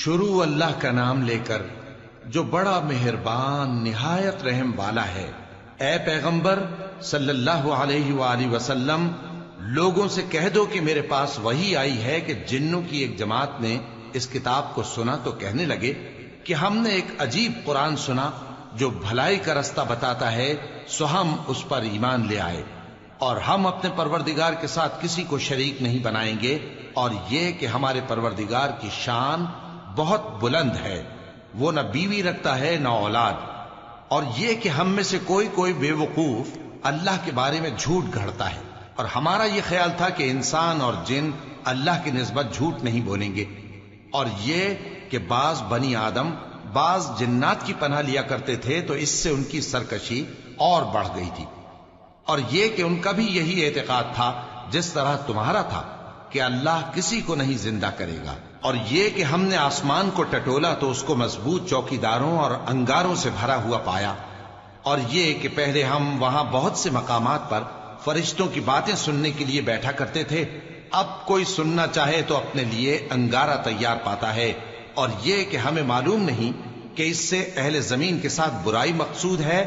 شروع اللہ کا نام لے کر جو بڑا مہربان نہایت رحم والا ہے۔ اے پیغمبر صلی اللہ علیہ وآلہ وسلم، لوگوں سے کہہ دو کہ میرے پاس وحی آئی ہے کہ جنوں کی ایک جماعت نے اس کتاب کو سنا تو کہنے لگے کہ ہم نے ایک عجیب قرآن سنا جو بھلائی کا رستہ بتاتا ہے، سو ہم اس پر ایمان لے آئے، اور ہم اپنے پروردگار کے ساتھ کسی کو شریک نہیں بنائیں گے، اور یہ کہ ہمارے پروردگار کی شان بہت بلند ہے، وہ نہ بیوی رکھتا ہے نہ اولاد، اور یہ کہ ہم میں سے کوئی بے وقوف اللہ کے بارے میں جھوٹ گھڑتا ہے، اور ہمارا یہ خیال تھا کہ انسان اور جن اللہ کی نسبت جھوٹ نہیں بولیں گے، اور یہ کہ بعض بنی آدم بعض جنات کی پناہ لیا کرتے تھے تو اس سے ان کی سرکشی اور بڑھ گئی تھی، اور یہ کہ ان کا بھی یہی اعتقاد تھا جس طرح تمہارا تھا کہ اللہ کسی کو نہیں زندہ کرے گا، اور یہ کہ ہم نے آسمان کو ٹٹولا تو اس کو مضبوط چوکیداروں اور انگاروں سے بھرا ہوا پایا، اور یہ کہ پہلے ہم وہاں بہت سے مقامات پر فرشتوں کی باتیں سننے کے لیے بیٹھا کرتے تھے، اب کوئی سننا چاہے تو اپنے لیے انگارہ تیار پاتا ہے، اور یہ کہ ہمیں معلوم نہیں کہ اس سے اہل زمین کے ساتھ برائی مقصود ہے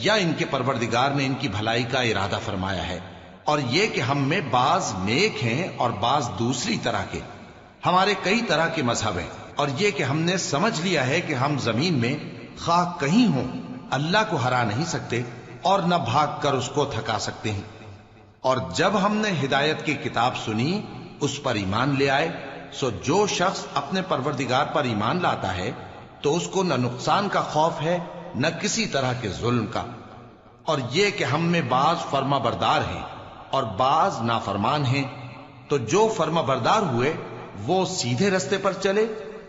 یا ان کے پروردگار نے ان کی بھلائی کا ارادہ فرمایا ہے، اور یہ کہ ہم میں بعض نیک ہیں اور بعض دوسری طرح کے، ہمارے کئی طرح کے مذہب ہیں، اور یہ کہ ہم نے سمجھ لیا ہے کہ ہم زمین میں خواہ کہیں ہوں اللہ کو ہرا نہیں سکتے اور نہ بھاگ کر اس کو تھکا سکتے ہیں، اور جب ہم نے ہدایت کی کتاب سنی اس پر ایمان لے آئے، سو جو شخص اپنے پروردگار پر ایمان لاتا ہے تو اس کو نہ نقصان کا خوف ہے نہ کسی طرح کے ظلم کا، اور یہ کہ ہم میں بعض فرما بردار ہیں اور بعض نافرمان ہیں، تو جو فرما بردار ہوئے وہ سیدھے رستے پر چلے،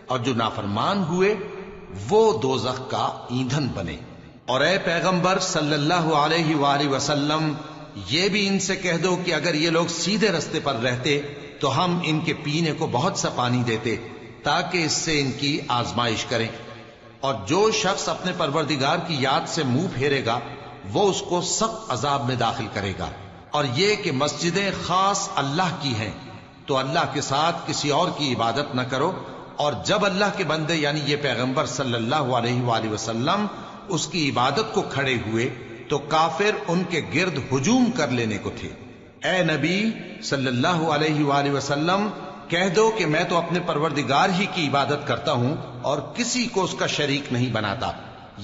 اور جو نافرمان ہوئے وہ دوزخ کا ایندھن بنے۔ اور اے پیغمبر صلی اللہ علیہ وآلہ وسلم، یہ بھی ان سے کہہ دو کہ اگر یہ لوگ سیدھے رستے پر رہتے تو ہم ان کے پینے کو بہت سا پانی دیتے تاکہ اس سے ان کی آزمائش کریں، اور جو شخص اپنے پروردگار کی یاد سے منہ پھیرے گا وہ اس کو سخت عذاب میں داخل کرے گا، اور یہ کہ مسجدیں خاص اللہ کی ہیں تو اللہ کے ساتھ کسی اور کی عبادت نہ کرو، اور جب اللہ کے بندے یعنی یہ پیغمبر صلی اللہ علیہ وآلہ وسلم اس کی عبادت کو کھڑے ہوئے تو کافر ان کے گرد ہجوم کر لینے کو تھے۔ اے نبی صلی اللہ علیہ وآلہ وسلم، کہہ دو کہ میں تو اپنے پروردگار ہی کی عبادت کرتا ہوں اور کسی کو اس کا شریک نہیں بناتا،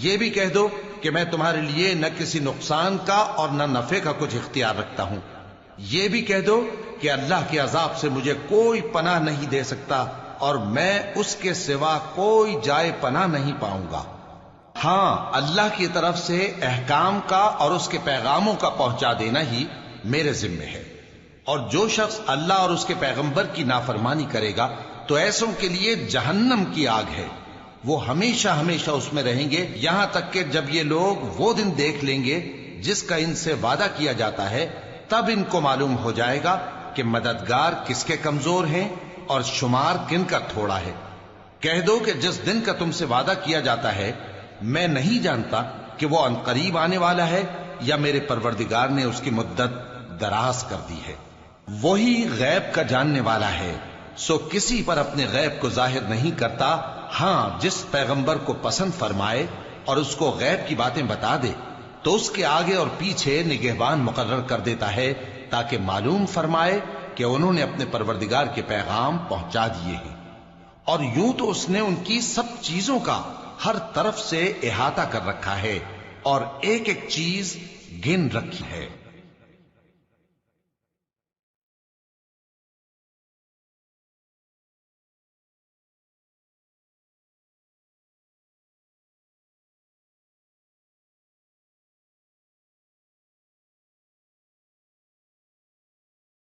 یہ بھی کہہ دو کہ میں تمہارے لیے نہ کسی نقصان کا اور نہ نفع کا کچھ اختیار رکھتا ہوں، یہ بھی کہہ دو کہ اللہ کے عذاب سے مجھے کوئی پناہ نہیں دے سکتا اور میں اس کے سوا کوئی جائے پناہ نہیں پاؤں گا، ہاں اللہ کی طرف سے احکام کا اور اس کے پیغاموں کا پہنچا دینا ہی میرے ذمہ ہے، اور جو شخص اللہ اور اس کے پیغمبر کی نافرمانی کرے گا تو ایسوں کے لیے جہنم کی آگ ہے، وہ ہمیشہ ہمیشہ اس میں رہیں گے، یہاں تک کہ جب یہ لوگ وہ دن دیکھ لیں گے جس کا ان سے وعدہ کیا جاتا ہے، تب ان کو معلوم ہو جائے گا کہ مددگار کس کے کمزور ہیں اور شمار کن کا تھوڑا ہے۔ کہہ دو کہ جس دن کا تم سے وعدہ کیا جاتا ہے میں نہیں جانتا کہ وہ عنقریب آنے والا ہے یا میرے پروردگار نے اس کی مدت دراز کر دی ہے، وہی غیب کا جاننے والا ہے، سو کسی پر اپنے غیب کو ظاہر نہیں کرتا، ہاں جس پیغمبر کو پسند فرمائے اور اس کو غیب کی باتیں بتا دے تو اس کے آگے اور پیچھے نگہبان مقرر کر دیتا ہے تاکہ معلوم فرمائے کہ انہوں نے اپنے پروردگار کے پیغام پہنچا دیے ہیں، اور یوں تو اس نے ان کی سب چیزوں کا ہر طرف سے احاطہ کر رکھا ہے اور ایک ایک چیز گن رکھی ہے۔